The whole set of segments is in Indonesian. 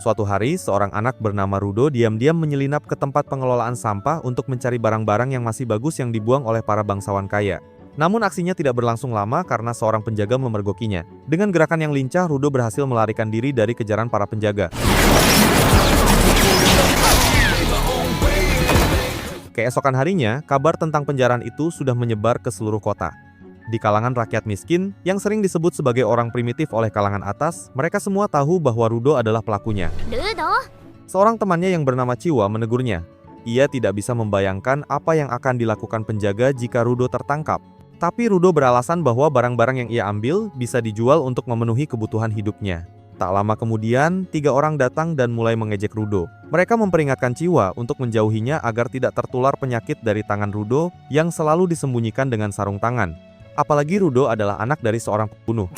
Suatu hari, seorang anak bernama Rudo diam-diam menyelinap ke tempat pengelolaan sampah untuk mencari barang-barang yang masih bagus yang dibuang oleh para bangsawan kaya. Namun aksinya tidak berlangsung lama karena seorang penjaga memergokinya. Dengan gerakan yang lincah, Rudo berhasil melarikan diri dari kejaran para penjaga. Keesokan harinya, kabar tentang penjarahan itu sudah menyebar ke seluruh kota. Di kalangan rakyat miskin, yang sering disebut sebagai orang primitif oleh kalangan atas, mereka semua tahu bahwa Rudo adalah pelakunya. Rudo? Seorang temannya yang bernama Chiwa menegurnya. Ia tidak bisa membayangkan apa yang akan dilakukan penjaga jika Rudo tertangkap. Tapi Rudo beralasan bahwa barang-barang yang ia ambil bisa dijual untuk memenuhi kebutuhan hidupnya. Tak lama kemudian, 3 orang datang dan mulai mengejek Rudo. Mereka memperingatkan Chiwa untuk menjauhinya agar tidak tertular penyakit dari tangan Rudo yang selalu disembunyikan dengan sarung tangan. Apalagi Rudo adalah anak dari seorang pembunuh.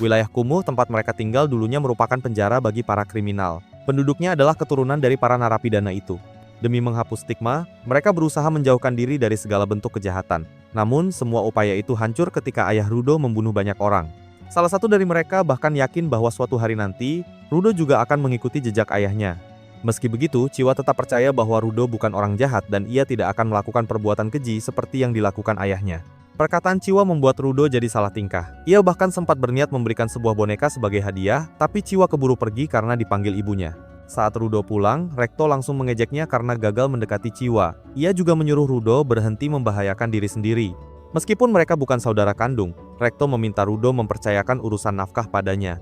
Wilayah kumuh tempat mereka tinggal dulunya merupakan penjara bagi para kriminal. Penduduknya adalah keturunan dari para narapidana itu. Demi menghapus stigma, mereka berusaha menjauhkan diri dari segala bentuk kejahatan. Namun, semua upaya itu hancur ketika ayah Rudo membunuh banyak orang. Salah satu dari mereka bahkan yakin bahwa suatu hari nanti, Rudo juga akan mengikuti jejak ayahnya. Meski begitu, Chiwa tetap percaya bahwa Rudo bukan orang jahat dan ia tidak akan melakukan perbuatan keji seperti yang dilakukan ayahnya. Perkataan Chiwa membuat Rudo jadi salah tingkah. Ia bahkan sempat berniat memberikan sebuah boneka sebagai hadiah, tapi Chiwa keburu pergi karena dipanggil ibunya. Saat Rudo pulang, Rekto langsung mengejeknya karena gagal mendekati Chiwa. Ia juga menyuruh Rudo berhenti membahayakan diri sendiri. Meskipun mereka bukan saudara kandung, Rekto meminta Rudo mempercayakan urusan nafkah padanya.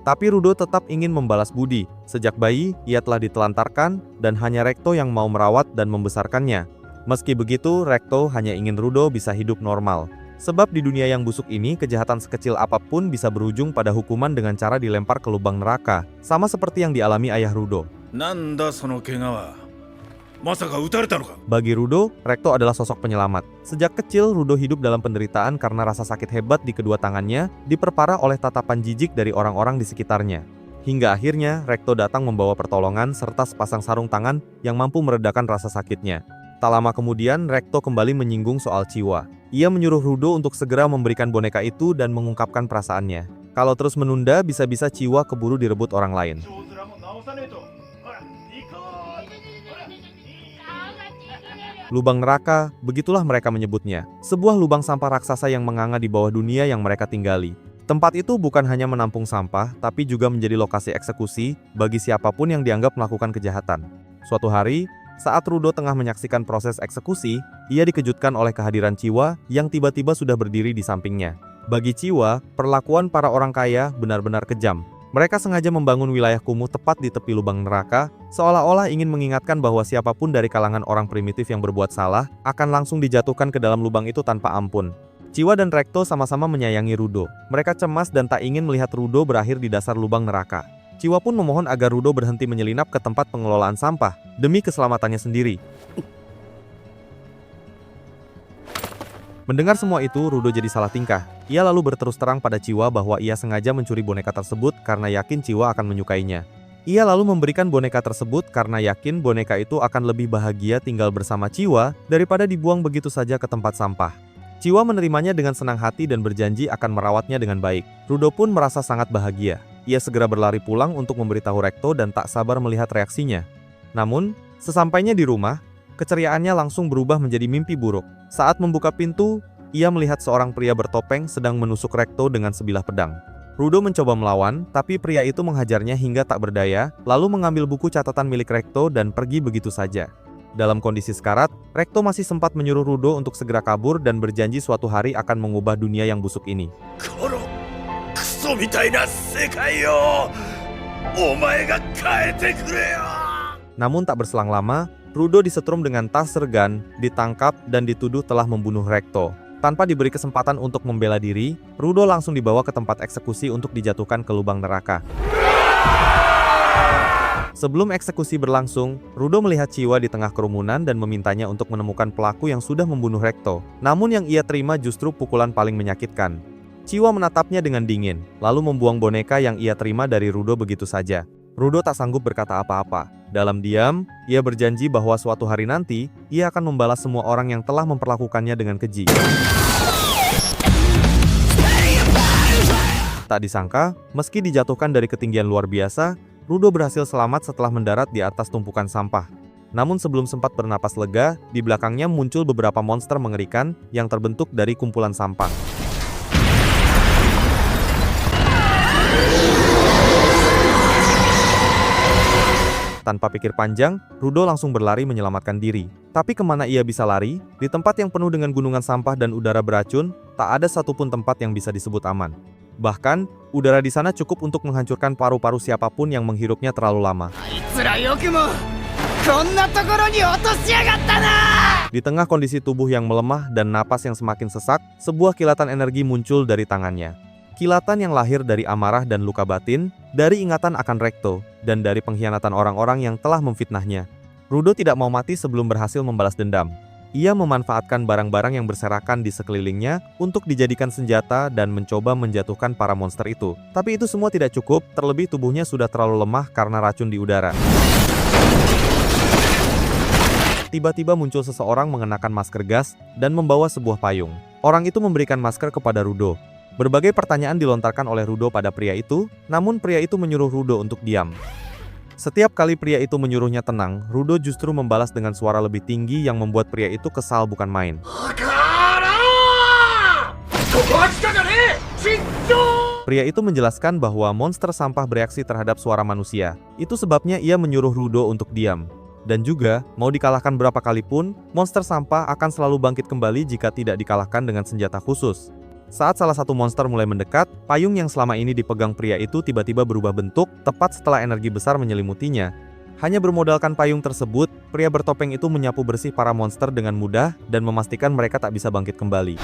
Tapi Rudo tetap ingin membalas budi. Sejak bayi, ia telah ditelantarkan dan hanya Rekto yang mau merawat dan membesarkannya. Meski begitu, Rekto hanya ingin Rudo bisa hidup normal. Sebab di dunia yang busuk ini, kejahatan sekecil apapun bisa berujung pada hukuman dengan cara dilempar ke lubang neraka. Sama seperti yang dialami ayah Rudo. Bagi Rudo, Rekto adalah sosok penyelamat. Sejak kecil, Rudo hidup dalam penderitaan karena rasa sakit hebat di kedua tangannya, diperparah oleh tatapan jijik dari orang-orang di sekitarnya. Hingga akhirnya, Rekto datang membawa pertolongan serta sepasang sarung tangan yang mampu meredakan rasa sakitnya. Tak lama kemudian, Rekto kembali menyinggung soal Chiwa. Ia menyuruh Rudo untuk segera memberikan boneka itu dan mengungkapkan perasaannya. Kalau terus menunda, bisa-bisa Chiwa keburu direbut orang lain. Lubang neraka, begitulah mereka menyebutnya. Sebuah lubang sampah raksasa yang menganga di bawah dunia yang mereka tinggali. Tempat itu bukan hanya menampung sampah, tapi juga menjadi lokasi eksekusi bagi siapapun yang dianggap melakukan kejahatan. Suatu hari, saat Rudo tengah menyaksikan proses eksekusi, ia dikejutkan oleh kehadiran Chiwa yang tiba-tiba sudah berdiri di sampingnya. Bagi Chiwa, perlakuan para orang kaya benar-benar kejam. Mereka sengaja membangun wilayah kumuh tepat di tepi lubang neraka, seolah-olah ingin mengingatkan bahwa siapapun dari kalangan orang primitif yang berbuat salah akan langsung dijatuhkan ke dalam lubang itu tanpa ampun. Chiwa dan Rekto sama-sama menyayangi Rudo. Mereka cemas dan tak ingin melihat Rudo berakhir di dasar lubang neraka. Chiwa pun memohon agar Rudo berhenti menyelinap ke tempat pengelolaan sampah, demi keselamatannya sendiri. Mendengar semua itu, Rudo jadi salah tingkah. Ia lalu berterus terang pada Chiwa bahwa ia sengaja mencuri boneka tersebut karena yakin Chiwa akan menyukainya. Ia lalu memberikan boneka tersebut karena yakin boneka itu akan lebih bahagia tinggal bersama Chiwa daripada dibuang begitu saja ke tempat sampah. Chiwa menerimanya dengan senang hati dan berjanji akan merawatnya dengan baik. Rudo pun merasa sangat bahagia. Ia segera berlari pulang untuk memberitahu Rekto dan tak sabar melihat reaksinya. Namun, sesampainya di rumah, keceriaannya langsung berubah menjadi mimpi buruk. Saat membuka pintu, ia melihat seorang pria bertopeng sedang menusuk Rekto dengan sebilah pedang. Rudo mencoba melawan, tapi pria itu menghajarnya hingga tak berdaya, lalu mengambil buku catatan milik Rekto dan pergi begitu saja. Dalam kondisi sekarat, Rekto masih sempat menyuruh Rudo untuk segera kabur dan berjanji suatu hari akan mengubah dunia yang busuk ini. Namun tak berselang lama, Rudo disetrum dengan tas sergan, ditangkap dan dituduh telah membunuh Rekto. Tanpa diberi kesempatan untuk membela diri, Rudo langsung dibawa ke tempat eksekusi untuk dijatuhkan ke lubang neraka. Sebelum eksekusi berlangsung, Rudo melihat Chiwa di tengah kerumunan dan memintanya untuk menemukan pelaku yang sudah membunuh Rekto. Namun yang ia terima justru pukulan paling menyakitkan. Chiwa menatapnya dengan dingin, lalu membuang boneka yang ia terima dari Rudo begitu saja. Rudo tak sanggup berkata apa-apa. Dalam diam, ia berjanji bahwa suatu hari nanti, ia akan membalas semua orang yang telah memperlakukannya dengan keji. Tak disangka, meski dijatuhkan dari ketinggian luar biasa, Rudo berhasil selamat setelah mendarat di atas tumpukan sampah. Namun sebelum sempat bernapas lega, di belakangnya muncul beberapa monster mengerikan yang terbentuk dari kumpulan sampah. Tanpa pikir panjang, Rudo langsung berlari menyelamatkan diri. Tapi kemana ia bisa lari? Di tempat yang penuh dengan gunungan sampah dan udara beracun, tak ada satupun tempat yang bisa disebut aman. Bahkan, udara di sana cukup untuk menghancurkan paru-paru siapapun yang menghirupnya terlalu lama. Di tengah kondisi tubuh yang melemah dan napas yang semakin sesak, sebuah kilatan energi muncul dari tangannya. Kilatan yang lahir dari amarah dan luka batin, dari ingatan akan Recto, dan dari pengkhianatan orang-orang yang telah memfitnahnya. Rudo tidak mau mati sebelum berhasil membalas dendam. Ia memanfaatkan barang-barang yang berserakan di sekelilingnya untuk dijadikan senjata dan mencoba menjatuhkan para monster itu. Tapi itu semua tidak cukup, terlebih tubuhnya sudah terlalu lemah karena racun di udara. Tiba-tiba muncul seseorang mengenakan masker gas dan membawa sebuah payung. Orang itu memberikan masker kepada Rudo. Berbagai pertanyaan dilontarkan oleh Rudo pada pria itu, namun pria itu menyuruh Rudo untuk diam. Setiap kali pria itu menyuruhnya tenang, Rudo justru membalas dengan suara lebih tinggi yang membuat pria itu kesal bukan main. Pria itu menjelaskan bahwa monster sampah bereaksi terhadap suara manusia. Itu sebabnya ia menyuruh Rudo untuk diam. Dan juga, mau dikalahkan berapa kali pun, monster sampah akan selalu bangkit kembali jika tidak dikalahkan dengan senjata khusus. Saat salah satu monster mulai mendekat, payung yang selama ini dipegang pria itu tiba-tiba berubah bentuk tepat setelah energi besar menyelimutinya. Hanya bermodalkan payung tersebut, pria bertopeng itu menyapu bersih para monster dengan mudah dan memastikan mereka tak bisa bangkit kembali.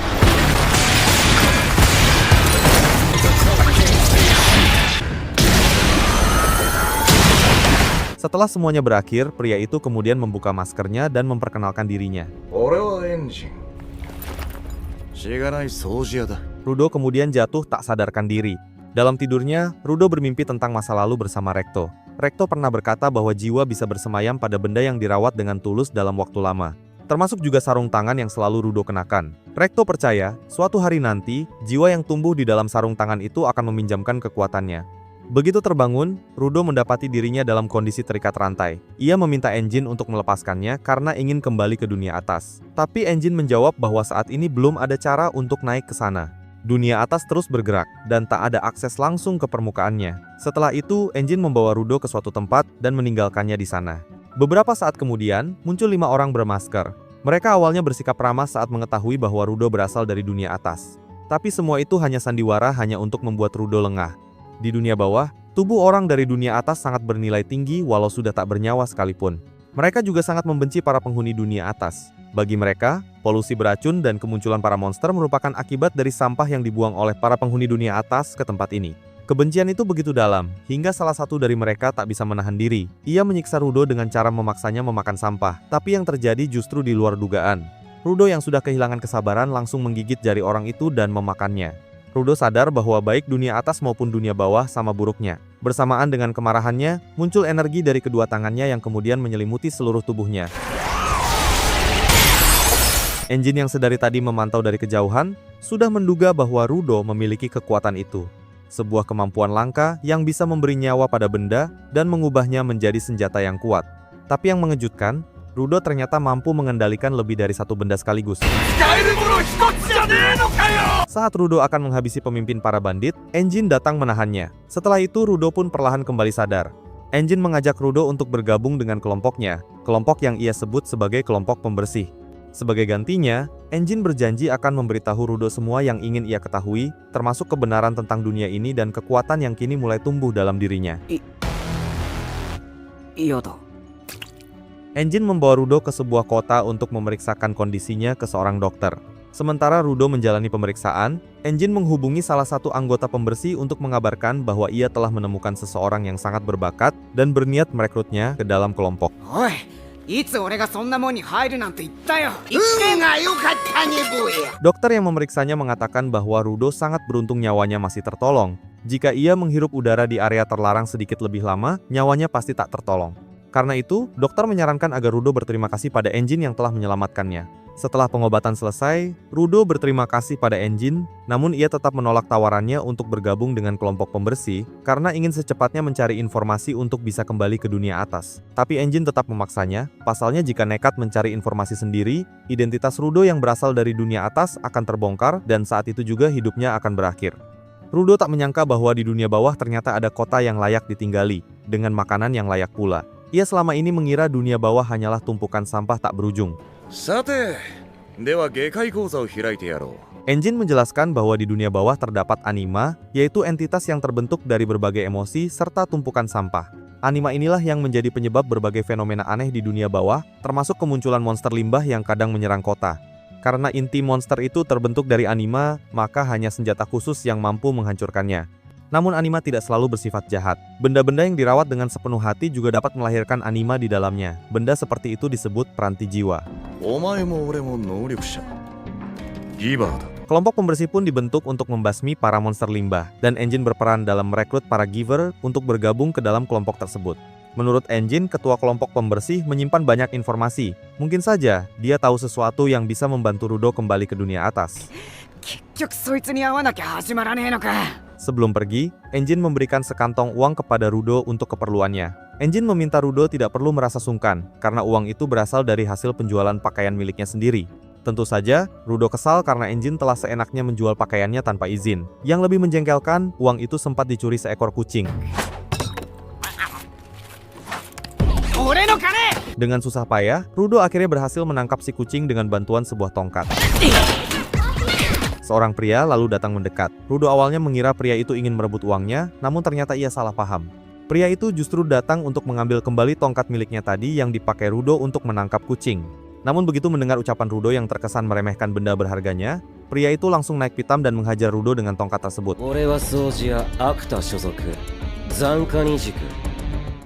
Setelah semuanya berakhir, pria itu kemudian membuka maskernya dan memperkenalkan dirinya. Rudo kemudian jatuh tak sadarkan diri. Dalam tidurnya, Rudo bermimpi tentang masa lalu bersama Recto. Recto pernah berkata bahwa jiwa bisa bersemayam pada benda yang dirawat dengan tulus dalam waktu lama. Termasuk juga sarung tangan yang selalu Rudo kenakan. Recto percaya, suatu hari nanti, jiwa yang tumbuh di dalam sarung tangan itu akan meminjamkan kekuatannya. Begitu terbangun, Rudo mendapati dirinya dalam kondisi terikat rantai. Ia meminta Enjin untuk melepaskannya karena ingin kembali ke dunia atas. Tapi Enjin menjawab bahwa saat ini belum ada cara untuk naik ke sana. Dunia atas terus bergerak, dan tak ada akses langsung ke permukaannya. Setelah itu, Enjin membawa Rudo ke suatu tempat dan meninggalkannya di sana. Beberapa saat kemudian, muncul 5 orang bermasker. Mereka awalnya bersikap ramah saat mengetahui bahwa Rudo berasal dari dunia atas. Tapi semua itu hanya sandiwara hanya untuk membuat Rudo lengah. Di dunia bawah, tubuh orang dari dunia atas sangat bernilai tinggi walau sudah tak bernyawa sekalipun. Mereka juga sangat membenci para penghuni dunia atas. Bagi mereka, polusi beracun dan kemunculan para monster merupakan akibat dari sampah yang dibuang oleh para penghuni dunia atas ke tempat ini. Kebencian itu begitu dalam, hingga salah satu dari mereka tak bisa menahan diri. Ia menyiksa Rudo dengan cara memaksanya memakan sampah, tapi yang terjadi justru di luar dugaan. Rudo yang sudah kehilangan kesabaran langsung menggigit jari orang itu dan memakannya. Rudo sadar bahwa baik dunia atas maupun dunia bawah sama buruknya. Bersamaan dengan kemarahannya, muncul energi dari kedua tangannya yang kemudian menyelimuti seluruh tubuhnya. Enjin yang sedari tadi memantau dari kejauhan, sudah menduga bahwa Rudo memiliki kekuatan itu. Sebuah kemampuan langka yang bisa memberi nyawa pada benda dan mengubahnya menjadi senjata yang kuat. Tapi yang mengejutkan, Rudo ternyata mampu mengendalikan lebih dari satu benda sekaligus. Saat Rudo akan menghabisi pemimpin para bandit, Enjin datang menahannya. Setelah itu Rudo pun perlahan kembali sadar. Enjin mengajak Rudo untuk bergabung dengan kelompoknya, kelompok yang ia sebut sebagai kelompok pembersih. Sebagai gantinya, Enjin berjanji akan memberitahu Rudo semua yang ingin ia ketahui, termasuk kebenaran tentang dunia ini dan kekuatan yang kini mulai tumbuh dalam dirinya. Enjin membawa Rudo ke sebuah kota untuk memeriksakan kondisinya ke seorang dokter. Sementara Rudo menjalani pemeriksaan, Enjin menghubungi salah satu anggota pembersih untuk mengabarkan bahwa ia telah menemukan seseorang yang sangat berbakat dan berniat merekrutnya ke dalam kelompok. Dokter yang memeriksanya mengatakan bahwa Rudo sangat beruntung nyawanya masih tertolong. Jika ia menghirup udara di area terlarang sedikit lebih lama, nyawanya pasti tak tertolong. Karena itu, dokter menyarankan agar Rudo berterima kasih pada Engine yang telah menyelamatkannya. Setelah pengobatan selesai, Rudo berterima kasih pada Engine, namun ia tetap menolak tawarannya untuk bergabung dengan kelompok pembersih karena ingin secepatnya mencari informasi untuk bisa kembali ke dunia atas. Tapi Engine tetap memaksanya, pasalnya jika nekat mencari informasi sendiri, identitas Rudo yang berasal dari dunia atas akan terbongkar dan saat itu juga hidupnya akan berakhir. Rudo tak menyangka bahwa di dunia bawah ternyata ada kota yang layak ditinggali, dengan makanan yang layak pula. Ia selama ini mengira dunia bawah hanyalah tumpukan sampah tak berujung. Engine menjelaskan bahwa di dunia bawah terdapat anima, yaitu entitas yang terbentuk dari berbagai emosi serta tumpukan sampah. Anima inilah yang menjadi penyebab berbagai fenomena aneh di dunia bawah, termasuk kemunculan monster limbah yang kadang menyerang kota. Karena inti monster itu terbentuk dari anima, maka hanya senjata khusus yang mampu menghancurkannya. Namun anima tidak selalu bersifat jahat. Benda-benda yang dirawat dengan sepenuh hati juga dapat melahirkan anima di dalamnya. Benda seperti itu disebut peranti jiwa. Kelompok pembersih pun dibentuk untuk membasmi para monster limbah, dan Engine berperan dalam merekrut para giver untuk bergabung ke dalam kelompok tersebut. Menurut Engine, ketua kelompok pembersih menyimpan banyak informasi. Mungkin saja dia tahu sesuatu yang bisa membantu Rudo kembali ke dunia atas. Sebelum pergi, Engine memberikan sekantong uang kepada Rudo untuk keperluannya. Engine meminta Rudo tidak perlu merasa sungkan, karena uang itu berasal dari hasil penjualan pakaian miliknya sendiri. Tentu saja, Rudo kesal karena Engine telah seenaknya menjual pakaiannya tanpa izin. Yang lebih menjengkelkan, uang itu sempat dicuri seekor kucing. Dengan susah payah, Rudo akhirnya berhasil menangkap si kucing dengan bantuan sebuah tongkat. Seorang pria lalu datang mendekat. Rudo awalnya mengira pria itu ingin merebut uangnya, namun ternyata ia salah paham. Pria itu justru datang untuk mengambil kembali tongkat miliknya tadi yang dipakai Rudo untuk menangkap kucing. Namun begitu mendengar ucapan Rudo yang terkesan meremehkan benda berharganya, pria itu langsung naik pitam dan menghajar Rudo dengan tongkat tersebut.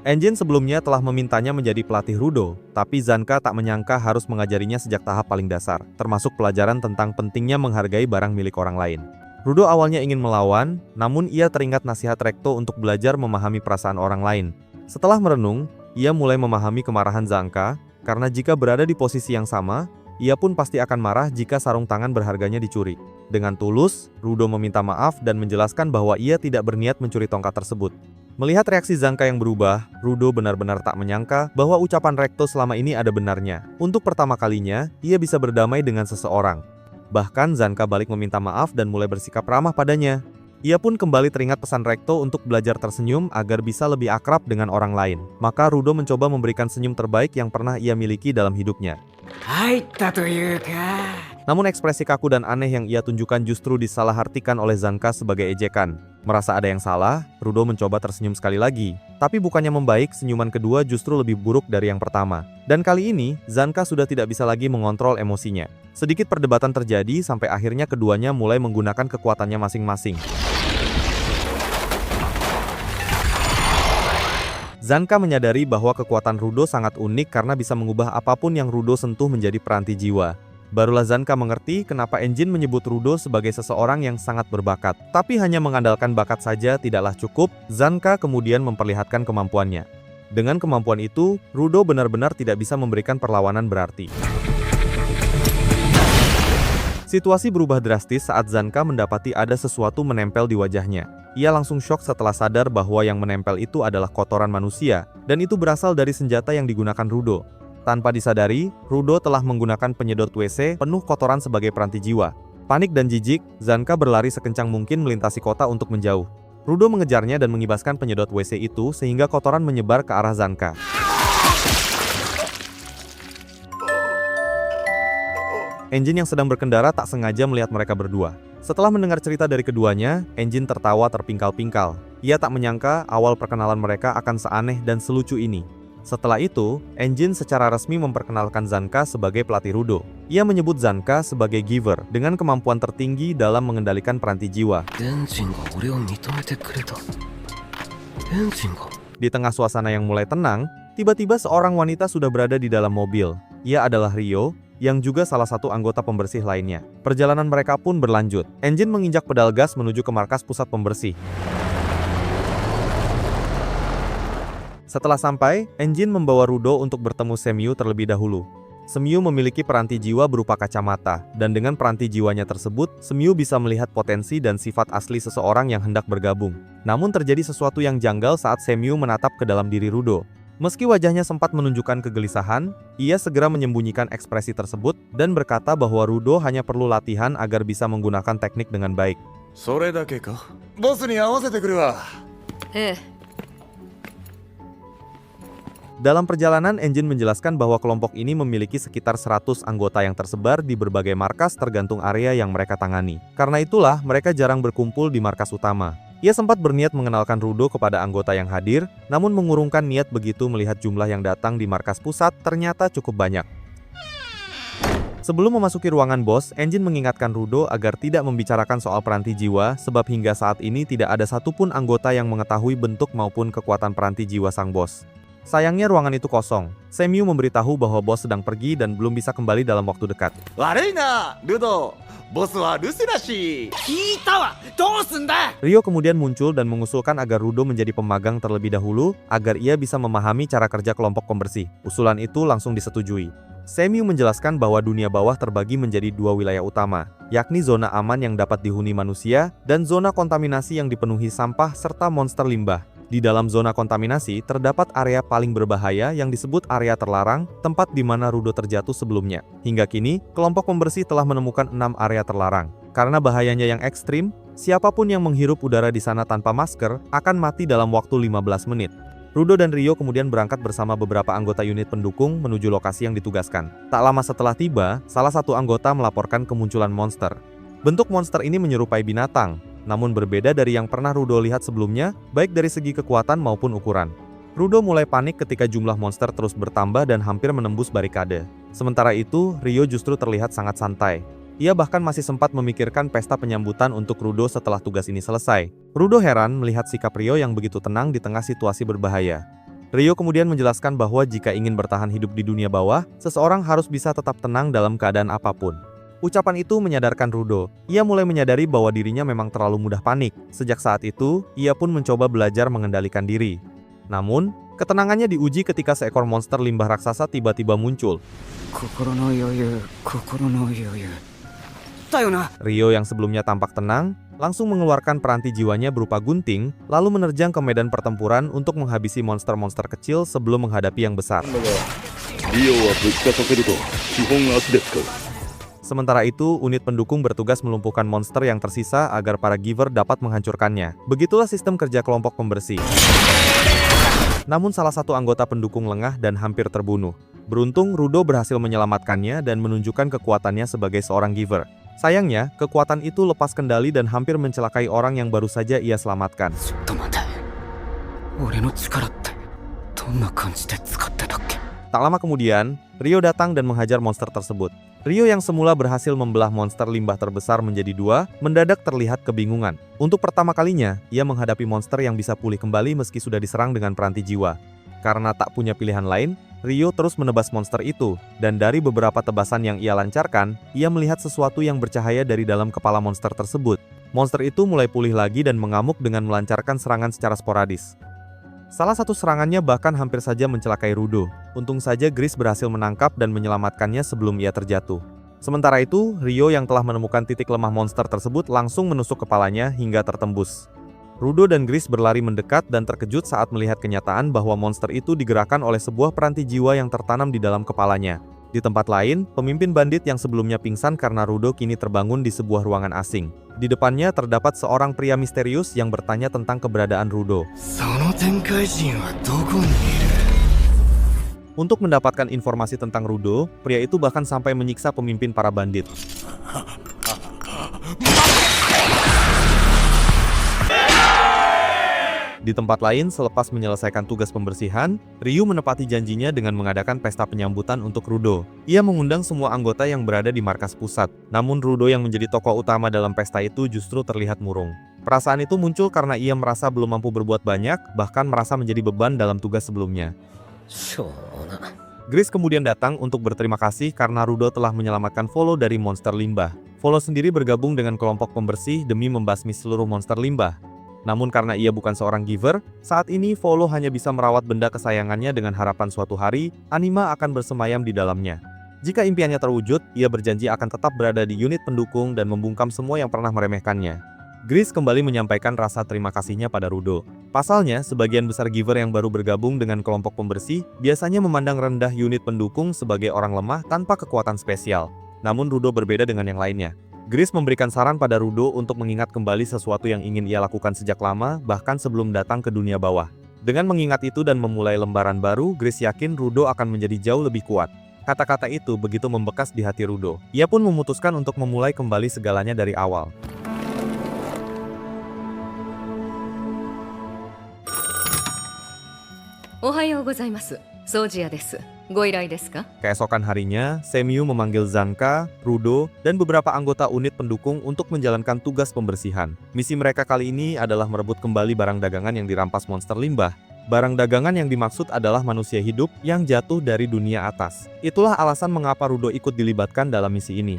Engine sebelumnya telah memintanya menjadi pelatih Rudo, tapi Zanka tak menyangka harus mengajarinya sejak tahap paling dasar, termasuk pelajaran tentang pentingnya menghargai barang milik orang lain. Rudo awalnya ingin melawan, namun ia teringat nasihat Recto untuk belajar memahami perasaan orang lain. Setelah merenung, ia mulai memahami kemarahan Zanka, karena jika berada di posisi yang sama, ia pun pasti akan marah jika sarung tangan berharganya dicuri. Dengan tulus, Rudo meminta maaf dan menjelaskan bahwa ia tidak berniat mencuri tongkat tersebut. Melihat reaksi Zanka yang berubah, Rudo benar-benar tak menyangka bahwa ucapan Recto selama ini ada benarnya. Untuk pertama kalinya, ia bisa berdamai dengan seseorang. Bahkan Zanka balik meminta maaf dan mulai bersikap ramah padanya. Ia pun kembali teringat pesan Recto untuk belajar tersenyum agar bisa lebih akrab dengan orang lain. Maka Rudo mencoba memberikan senyum terbaik yang pernah ia miliki dalam hidupnya. Namun ekspresi kaku dan aneh yang ia tunjukkan justru disalahartikan oleh Zanka sebagai ejekan. Merasa ada yang salah, Rudo mencoba tersenyum sekali lagi. Tapi bukannya membaik, senyuman kedua justru lebih buruk dari yang pertama. Dan kali ini, Zanka sudah tidak bisa lagi mengontrol emosinya. Sedikit perdebatan terjadi sampai akhirnya keduanya mulai menggunakan kekuatannya masing-masing. Zanka menyadari bahwa kekuatan Rudo sangat unik karena bisa mengubah apapun yang Rudo sentuh menjadi peranti jiwa. Barulah Zanka mengerti kenapa Engine menyebut Rudo sebagai seseorang yang sangat berbakat. Tapi hanya mengandalkan bakat saja tidaklah cukup, Zanka kemudian memperlihatkan kemampuannya. Dengan kemampuan itu, Rudo benar-benar tidak bisa memberikan perlawanan berarti. Situasi berubah drastis saat Zanka mendapati ada sesuatu menempel di wajahnya. Ia langsung syok setelah sadar bahwa yang menempel itu adalah kotoran manusia, dan itu berasal dari senjata yang digunakan Rudo. Tanpa disadari, Rudo telah menggunakan penyedot WC penuh kotoran sebagai peranti jiwa. Panik dan jijik, Zanka berlari sekencang mungkin melintasi kota untuk menjauh. Rudo mengejarnya dan mengibaskan penyedot WC itu sehingga kotoran menyebar ke arah Zanka. Engine yang sedang berkendara tak sengaja melihat mereka berdua. Setelah mendengar cerita dari keduanya, Engine tertawa terpingkal-pingkal. Ia tak menyangka awal perkenalan mereka akan seaneh dan selucu ini. Setelah itu, Engine secara resmi memperkenalkan Zanka sebagai pelatih Rudo. Ia menyebut Zanka sebagai giver dengan kemampuan tertinggi dalam mengendalikan peranti jiwa. Di tengah suasana yang mulai tenang, tiba-tiba seorang wanita sudah berada di dalam mobil. Ia adalah Rio, yang juga salah satu anggota pembersih lainnya. Perjalanan mereka pun berlanjut. Engine menginjak pedal gas menuju ke markas pusat pembersih. Setelah sampai, Enjin membawa Rudo untuk bertemu Semyu terlebih dahulu. Semyu memiliki peranti jiwa berupa kacamata, dan dengan peranti jiwanya tersebut, Semyu bisa melihat potensi dan sifat asli seseorang yang hendak bergabung. Namun terjadi sesuatu yang janggal saat Semyu menatap ke dalam diri Rudo. Meski wajahnya sempat menunjukkan kegelisahan, ia segera menyembunyikan ekspresi tersebut dan berkata bahwa Rudo hanya perlu latihan agar bisa menggunakan teknik dengan baik. それだけか。ボスに合わせてくるわ。ええ、 Dalam perjalanan, Enjin menjelaskan bahwa kelompok ini memiliki sekitar 100 anggota yang tersebar di berbagai markas tergantung area yang mereka tangani. Karena itulah, mereka jarang berkumpul di markas utama. Ia sempat berniat mengenalkan Rudo kepada anggota yang hadir, namun mengurungkan niat begitu melihat jumlah yang datang di markas pusat ternyata cukup banyak. Sebelum memasuki ruangan bos, Enjin mengingatkan Rudo agar tidak membicarakan soal peranti jiwa, sebab hingga saat ini tidak ada satupun anggota yang mengetahui bentuk maupun kekuatan peranti jiwa sang bos. Sayangnya ruangan itu kosong. Semyu memberitahu bahwa bos sedang pergi dan belum bisa kembali dalam waktu dekat. 悪いな、ルド。ボスは留守だし。聞いたわ。どうすんだ。 Ryo kemudian muncul dan mengusulkan agar Rudo menjadi pemagang terlebih dahulu, agar ia bisa memahami cara kerja kelompok pembersih. Usulan itu langsung disetujui. Semyu menjelaskan bahwa dunia bawah terbagi menjadi dua wilayah utama, yakni zona aman yang dapat dihuni manusia, dan zona kontaminasi yang dipenuhi sampah serta monster limbah. Di dalam zona kontaminasi, terdapat area paling berbahaya yang disebut area terlarang, tempat di mana Rudo terjatuh sebelumnya. Hingga kini, kelompok pembersih telah menemukan 6 area terlarang. Karena bahayanya yang ekstrim, siapapun yang menghirup udara di sana tanpa masker akan mati dalam waktu 15 menit. Rudo dan Ryo kemudian berangkat bersama beberapa anggota unit pendukung menuju lokasi yang ditugaskan. Tak lama setelah tiba, salah satu anggota melaporkan kemunculan monster. Bentuk monster ini menyerupai binatang, namun berbeda dari yang pernah Rudo lihat sebelumnya, baik dari segi kekuatan maupun ukuran. Rudo mulai panik ketika jumlah monster terus bertambah dan hampir menembus barikade. Sementara itu, Ryo justru terlihat sangat santai. Ia bahkan masih sempat memikirkan pesta penyambutan untuk Rudo setelah tugas ini selesai. Rudo heran melihat sikap Ryo yang begitu tenang di tengah situasi berbahaya. Ryo kemudian menjelaskan bahwa jika ingin bertahan hidup di dunia bawah, seseorang harus bisa tetap tenang dalam keadaan apapun. Ucapan itu menyadarkan Rudo. Ia mulai menyadari bahwa dirinya memang terlalu mudah panik. Sejak saat itu, ia pun mencoba belajar mengendalikan diri. Namun, ketenangannya diuji ketika seekor monster limbah raksasa tiba-tiba muncul. Ryo yang sebelumnya tampak tenang, langsung mengeluarkan peranti jiwanya berupa gunting, lalu menerjang ke medan pertempuran untuk menghabisi monster-monster kecil sebelum menghadapi yang besar. Sementara itu, unit pendukung bertugas melumpuhkan monster yang tersisa agar para giver dapat menghancurkannya. Begitulah sistem kerja kelompok pembersih. Namun salah satu anggota pendukung lengah dan hampir terbunuh. Beruntung, Rudo berhasil menyelamatkannya dan menunjukkan kekuatannya sebagai seorang giver. Sayangnya, kekuatan itu lepas kendali dan hampir mencelakai orang yang baru saja ia selamatkan. Tak lama kemudian, Ryo datang dan menghajar monster tersebut. Ryo yang semula berhasil membelah monster limbah terbesar menjadi 2, mendadak terlihat kebingungan. Untuk pertama kalinya, ia menghadapi monster yang bisa pulih kembali meski sudah diserang dengan peranti jiwa. Karena tak punya pilihan lain, Ryo terus menebas monster itu, dan dari beberapa tebasan yang ia lancarkan, ia melihat sesuatu yang bercahaya dari dalam kepala monster tersebut. Monster itu mulai pulih lagi dan mengamuk dengan melancarkan serangan secara sporadis. Salah satu serangannya bahkan hampir saja mencelakai Rudo. Untung saja Gris berhasil menangkap dan menyelamatkannya sebelum ia terjatuh. Sementara itu, Ryo yang telah menemukan titik lemah monster tersebut langsung menusuk kepalanya hingga tertembus. Rudo dan Gris berlari mendekat dan terkejut saat melihat kenyataan bahwa monster itu digerakkan oleh sebuah peranti jiwa yang tertanam di dalam kepalanya. Di tempat lain, pemimpin bandit yang sebelumnya pingsan karena Rudo kini terbangun di sebuah ruangan asing. Di depannya terdapat seorang pria misterius yang bertanya tentang keberadaan Rudo. Untuk mendapatkan informasi tentang Rudo, pria itu bahkan sampai menyiksa pemimpin para bandit. Di tempat lain, selepas menyelesaikan tugas pembersihan, Ryu menepati janjinya dengan mengadakan pesta penyambutan untuk Rudo. Ia mengundang semua anggota yang berada di markas pusat. Namun Rudo yang menjadi tokoh utama dalam pesta itu justru terlihat murung. Perasaan itu muncul karena ia merasa belum mampu berbuat banyak, bahkan merasa menjadi beban dalam tugas sebelumnya. Gris kemudian datang untuk berterima kasih karena Rudo telah menyelamatkan Volo dari monster limbah. Volo sendiri bergabung dengan kelompok pembersih demi membasmi seluruh monster limbah. Namun karena ia bukan seorang giver, saat ini Volo hanya bisa merawat benda kesayangannya dengan harapan suatu hari, Anima akan bersemayam di dalamnya. Jika impiannya terwujud, ia berjanji akan tetap berada di unit pendukung dan membungkam semua yang pernah meremehkannya. Grace kembali menyampaikan rasa terima kasihnya pada Rudo. Pasalnya, sebagian besar giver yang baru bergabung dengan kelompok pembersih biasanya memandang rendah unit pendukung sebagai orang lemah tanpa kekuatan spesial. Namun Rudo berbeda dengan yang lainnya. Grace memberikan saran pada Rudo untuk mengingat kembali sesuatu yang ingin ia lakukan sejak lama, bahkan sebelum datang ke dunia bawah. Dengan mengingat itu dan memulai lembaran baru, Grace yakin Rudo akan menjadi jauh lebih kuat. Kata-kata itu begitu membekas di hati Rudo. Ia pun memutuskan untuk memulai kembali segalanya dari awal. Ohayou gozaimasu. Sojiya desu. Goirai desu ka? Keesokan harinya, Semiyu memanggil Zanka, Rudo, dan beberapa anggota unit pendukung untuk menjalankan tugas pembersihan. Misi mereka kali ini adalah merebut kembali barang dagangan yang dirampas monster limbah. Barang dagangan yang dimaksud adalah manusia hidup yang jatuh dari dunia atas. Itulah alasan mengapa Rudo ikut dilibatkan dalam misi ini.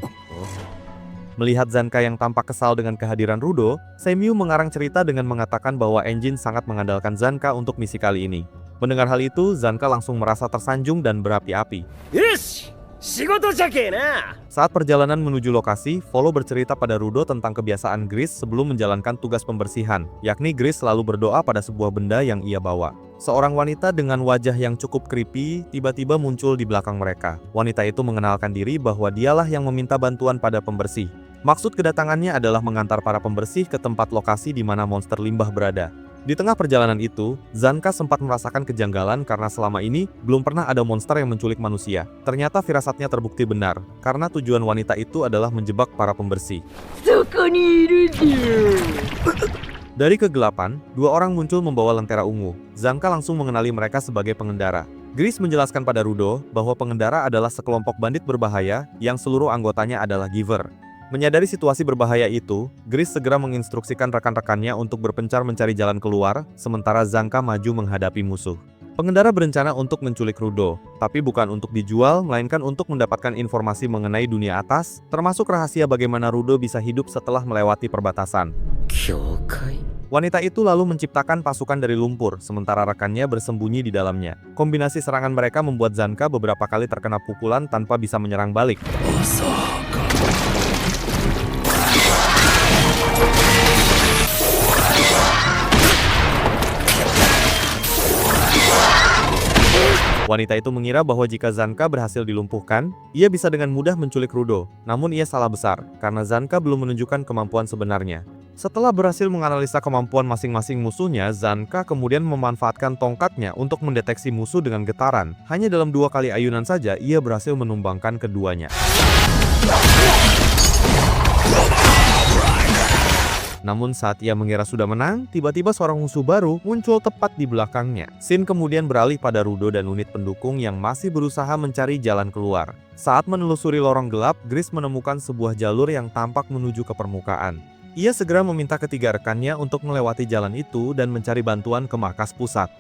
Melihat Zanka yang tampak kesal dengan kehadiran Rudo, Semiyu mengarang cerita dengan mengatakan bahwa Engine sangat mengandalkan Zanka untuk misi kali ini. Mendengar hal itu, Zanka langsung merasa tersanjung dan berapi-api. Yoshi! Shigoto jake na! Saat perjalanan menuju lokasi, Volo bercerita pada Rudo tentang kebiasaan Grace sebelum menjalankan tugas pembersihan, yakni Grace selalu berdoa pada sebuah benda yang ia bawa. Seorang wanita dengan wajah yang cukup creepy tiba-tiba muncul di belakang mereka. Wanita itu mengenalkan diri bahwa dialah yang meminta bantuan pada pembersih. Maksud kedatangannya adalah mengantar para pembersih ke tempat lokasi di mana monster limbah berada. Di tengah perjalanan itu, Zanka sempat merasakan kejanggalan karena selama ini belum pernah ada monster yang menculik manusia. Ternyata firasatnya terbukti benar, karena tujuan wanita itu adalah menjebak para pembersih. Dari kegelapan, dua orang muncul membawa lentera ungu. Zanka langsung mengenali mereka sebagai pengendara. Grace menjelaskan pada Rudo bahwa pengendara adalah sekelompok bandit berbahaya yang seluruh anggotanya adalah giver. Menyadari situasi berbahaya itu, Grace segera menginstruksikan rekan-rekannya untuk berpencar mencari jalan keluar, sementara Zanka maju menghadapi musuh. Pengendara berencana untuk menculik Rudo, tapi bukan untuk dijual, melainkan untuk mendapatkan informasi mengenai dunia atas, termasuk rahasia bagaimana Rudo bisa hidup setelah melewati perbatasan. Kyokai? Wanita itu lalu menciptakan pasukan dari lumpur, sementara rekannya bersembunyi di dalamnya. Kombinasi serangan mereka membuat Zanka beberapa kali terkena pukulan tanpa bisa menyerang balik. Wanita itu mengira bahwa jika Zanka berhasil dilumpuhkan, ia bisa dengan mudah menculik Rudo. Namun ia salah besar, karena Zanka belum menunjukkan kemampuan sebenarnya. Setelah berhasil menganalisa kemampuan masing-masing musuhnya, Zanka kemudian memanfaatkan tongkatnya untuk mendeteksi musuh dengan getaran. Hanya dalam 2 kali ayunan saja, ia berhasil menumbangkan keduanya. Namun saat ia mengira sudah menang, tiba-tiba seorang musuh baru muncul tepat di belakangnya. Scene kemudian beralih pada Rudo dan unit pendukung yang masih berusaha mencari jalan keluar. Saat menelusuri lorong gelap, Grace menemukan sebuah jalur yang tampak menuju ke permukaan. Ia segera meminta ketiga rekannya untuk melewati jalan itu dan mencari bantuan ke markas pusat.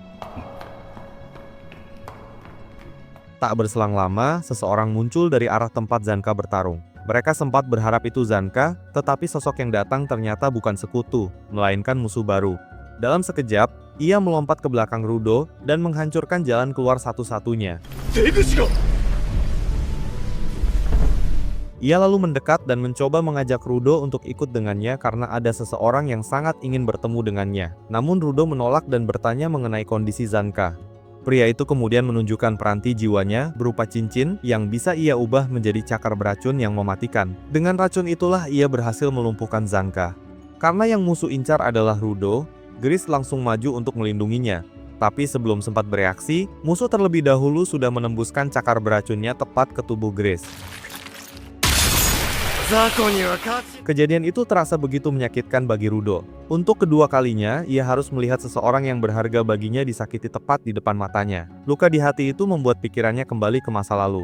Tak berselang lama, seseorang muncul dari arah tempat Zanka bertarung. Mereka sempat berharap itu Zanka, tetapi sosok yang datang ternyata bukan sekutu, melainkan musuh baru. Dalam sekejap, ia melompat ke belakang Rudo dan menghancurkan jalan keluar satu-satunya. Ia lalu mendekat dan mencoba mengajak Rudo untuk ikut dengannya karena ada seseorang yang sangat ingin bertemu dengannya. Namun Rudo menolak dan bertanya mengenai kondisi Zanka. Pria itu kemudian menunjukkan peranti jiwanya berupa cincin yang bisa ia ubah menjadi cakar beracun yang mematikan. Dengan racun itulah ia berhasil melumpuhkan Zanka. Karena yang musuh incar adalah Rudo, Grace langsung maju untuk melindunginya. Tapi sebelum sempat bereaksi, musuh terlebih dahulu sudah menembuskan cakar beracunnya tepat ke tubuh Grace. Kejadian itu terasa begitu menyakitkan bagi Rudo. Untuk kedua kalinya, ia harus melihat seseorang yang berharga baginya disakiti tepat di depan matanya. Luka di hati itu membuat pikirannya kembali ke masa lalu.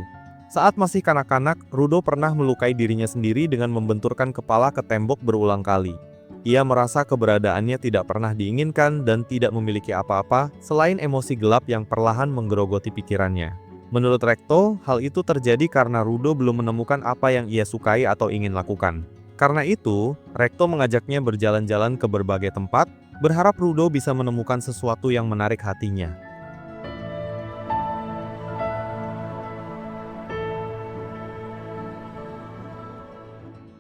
Saat masih kanak-kanak, Rudo pernah melukai dirinya sendiri dengan membenturkan kepala ke tembok berulang kali. Ia merasa keberadaannya tidak pernah diinginkan dan tidak memiliki apa-apa selain emosi gelap yang perlahan menggerogoti pikirannya. Menurut Recto, hal itu terjadi karena Rudo belum menemukan apa yang ia sukai atau ingin lakukan. Karena itu, Recto mengajaknya berjalan-jalan ke berbagai tempat, berharap Rudo bisa menemukan sesuatu yang menarik hatinya.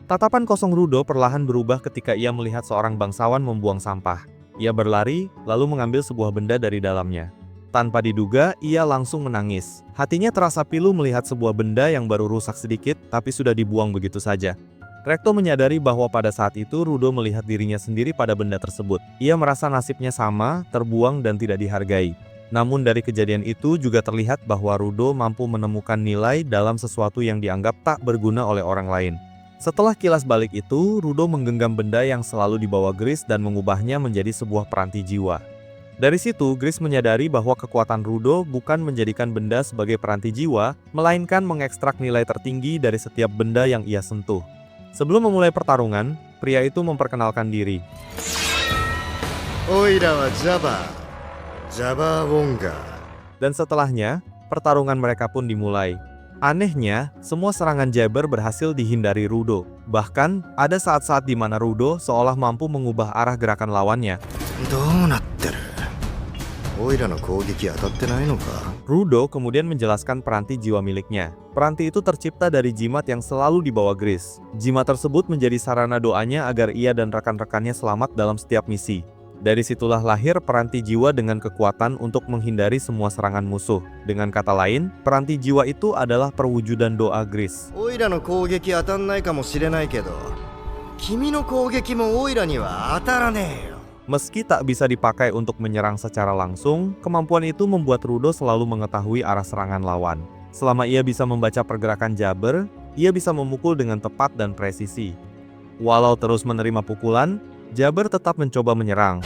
Tatapan kosong Rudo perlahan berubah ketika ia melihat seorang bangsawan membuang sampah. Ia berlari, lalu mengambil sebuah benda dari dalamnya. Tanpa diduga, ia langsung menangis. Hatinya terasa pilu melihat sebuah benda yang baru rusak sedikit, tapi sudah dibuang begitu saja. Rekto menyadari bahwa pada saat itu Rudo melihat dirinya sendiri pada benda tersebut. Ia merasa nasibnya sama, terbuang dan tidak dihargai. Namun dari kejadian itu juga terlihat bahwa Rudo mampu menemukan nilai dalam sesuatu yang dianggap tak berguna oleh orang lain. Setelah kilas balik itu, Rudo menggenggam benda yang selalu dibawa Gris dan mengubahnya menjadi sebuah peranti jiwa. Dari situ, Gris menyadari bahwa kekuatan Rudo bukan menjadikan benda sebagai peranti jiwa, melainkan mengekstrak nilai tertinggi dari setiap benda yang ia sentuh. Sebelum memulai pertarungan, pria itu memperkenalkan diri. Oira wa Jabba. Jabba Wonga. Dan setelahnya, pertarungan mereka pun dimulai. Anehnya, semua serangan Jabber berhasil dihindari Rudo. Bahkan, ada saat-saat di mana Rudo seolah mampu mengubah arah gerakan lawannya. Rudo kemudian menjelaskan peranti jiwa miliknya. Peranti itu tercipta dari jimat yang selalu dibawa Gris. Jimat tersebut menjadi sarana doanya agar ia dan rekan-rekannya selamat dalam setiap misi. Dari situlah lahir peranti jiwa dengan kekuatan untuk menghindari semua serangan musuh. Dengan kata lain, peranti jiwa itu adalah perwujudan doa Gris. Oira no kougeki atannai kamoshirenai kedo, kimi no kougeki mo oira ni wa ataranee yo. Meski tak bisa dipakai untuk menyerang secara langsung, kemampuan itu membuat Rudo selalu mengetahui arah serangan lawan. Selama ia bisa membaca pergerakan Jabber, ia bisa memukul dengan tepat dan presisi. Walau terus menerima pukulan, Jabber tetap mencoba menyerang.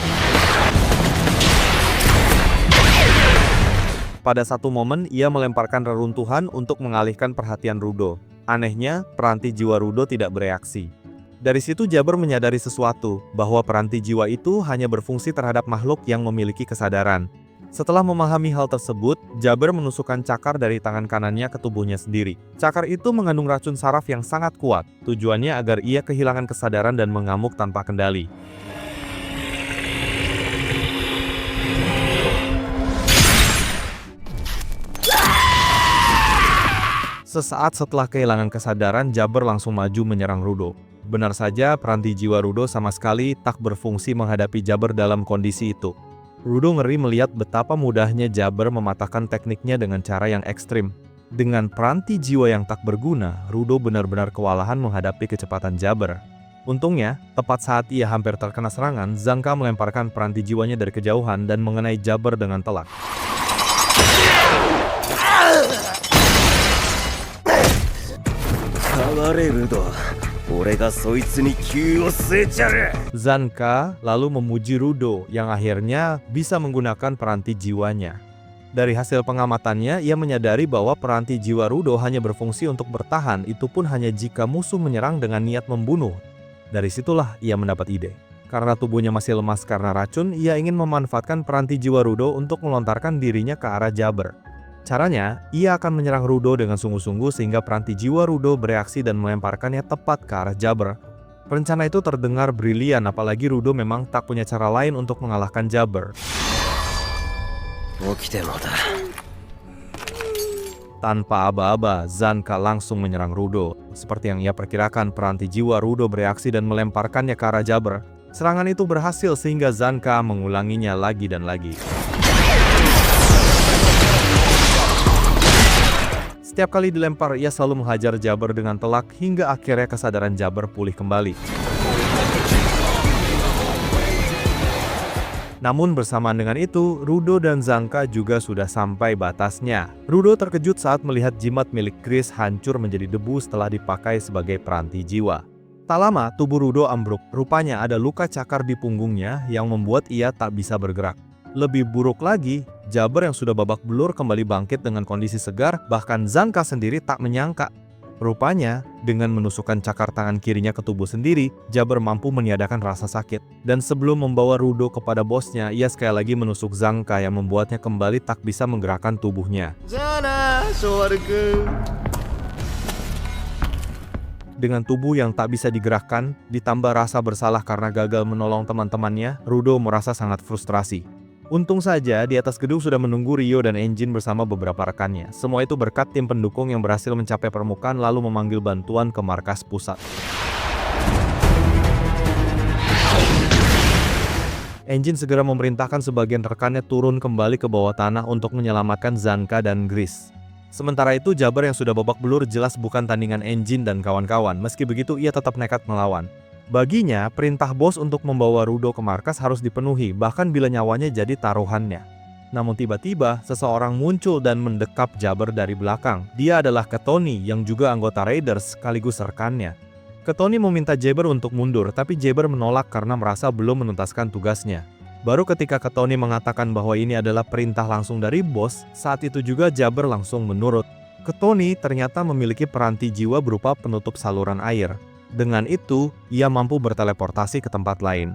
Pada satu momen, ia melemparkan reruntuhan untuk mengalihkan perhatian Rudo. Anehnya, peranti jiwa Rudo tidak bereaksi. Dari situ Jabber menyadari sesuatu, bahwa peranti jiwa itu hanya berfungsi terhadap makhluk yang memiliki kesadaran. Setelah memahami hal tersebut, Jabber menusukkan cakar dari tangan kanannya ke tubuhnya sendiri. Cakar itu mengandung racun saraf yang sangat kuat, tujuannya agar ia kehilangan kesadaran dan mengamuk tanpa kendali. Sesaat setelah kehilangan kesadaran, Jabber langsung maju menyerang Rudo. Benar saja, peranti jiwa Rudo sama sekali tak berfungsi menghadapi Jabber dalam kondisi itu. Rudo ngeri melihat betapa mudahnya Jabber mematahkan tekniknya dengan cara yang ekstrim. Dengan peranti jiwa yang tak berguna, Rudo benar-benar kewalahan menghadapi kecepatan Jabber. Untungnya, tepat saat ia hampir terkena serangan, Zanka melemparkan peranti jiwanya dari kejauhan dan mengenai Jabber dengan telak. Zanka lalu memuji Rudo yang akhirnya bisa menggunakan peranti jiwanya. Dari hasil pengamatannya, ia menyadari bahwa peranti jiwa Rudo hanya berfungsi untuk bertahan, itu pun hanya jika musuh menyerang dengan niat membunuh. Dari situlah ia mendapat ide. Karena tubuhnya masih lemas karena racun, ia ingin memanfaatkan peranti jiwa Rudo untuk melontarkan dirinya ke arah Jabber. Caranya, ia akan menyerang Rudo dengan sungguh-sungguh sehingga peranti jiwa Rudo bereaksi dan melemparkannya tepat ke arah Jabber. Rencana itu terdengar brilian, apalagi Rudo memang tak punya cara lain untuk mengalahkan Jabber. Tanpa aba-aba, Zanka langsung menyerang Rudo. Seperti yang ia perkirakan, peranti jiwa Rudo bereaksi dan melemparkannya ke arah Jabber. Serangan itu berhasil sehingga Zanka mengulanginya lagi dan lagi. Setiap kali dilempar, ia selalu menghajar Jabber dengan telak hingga akhirnya kesadaran Jabber pulih kembali. Namun bersamaan dengan itu, Rudo dan Zanka juga sudah sampai batasnya. Rudo terkejut saat melihat jimat milik Gris hancur menjadi debu setelah dipakai sebagai peranti jiwa. Tak lama, tubuh Rudo ambruk. Rupanya ada luka cakar di punggungnya yang membuat ia tak bisa bergerak. Lebih buruk lagi, Jabber yang sudah babak belur kembali bangkit dengan kondisi segar, bahkan Zanka sendiri tak menyangka. Rupanya, dengan menusukkan cakar tangan kirinya ke tubuh sendiri, Jabber mampu meniadakan rasa sakit. Dan sebelum membawa Rudo kepada bosnya, ia sekali lagi menusuk Zanka yang membuatnya kembali tak bisa menggerakkan tubuhnya. Jana, Showaru-kun. Dengan tubuh yang tak bisa digerakkan, ditambah rasa bersalah karena gagal menolong teman-temannya, Rudo merasa sangat frustrasi. Untung saja di atas gedung sudah menunggu Ryo dan Engine bersama beberapa rekannya. Semua itu berkat tim pendukung yang berhasil mencapai permukaan lalu memanggil bantuan ke markas pusat. Engine segera memerintahkan sebagian rekannya turun kembali ke bawah tanah untuk menyelamatkan Zanka dan Gris. Sementara itu Jabber yang sudah babak belur jelas bukan tandingan Engine dan kawan-kawan, meski begitu ia tetap nekat melawan. Baginya, perintah bos untuk membawa Rudo ke markas harus dipenuhi, bahkan bila nyawanya jadi taruhannya. Namun tiba-tiba, seseorang muncul dan mendekap Jabber dari belakang. Dia adalah Ketoni yang juga anggota Raiders sekaligus rekannya. Ketoni meminta Jabber untuk mundur, tapi Jabber menolak karena merasa belum menuntaskan tugasnya. Baru ketika Ketoni mengatakan bahwa ini adalah perintah langsung dari bos, saat itu juga Jabber langsung menurut. Ketoni ternyata memiliki peranti jiwa berupa penutup saluran air. Dengan itu, ia mampu berteleportasi ke tempat lain.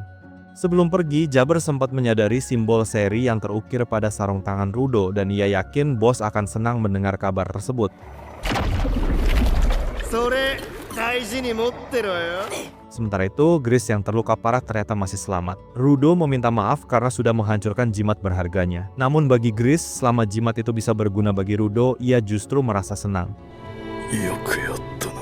Sebelum pergi, Jabber sempat menyadari simbol seri yang terukir pada sarung tangan Rudo dan ia yakin bos akan senang mendengar kabar tersebut. それ大事に持ってろよ。 Sementara itu, Gris yang terluka parah ternyata masih selamat. Rudo meminta maaf karena sudah menghancurkan jimat berharganya. Namun bagi Gris, selama jimat itu bisa berguna bagi Rudo, ia justru merasa senang. よくやったな。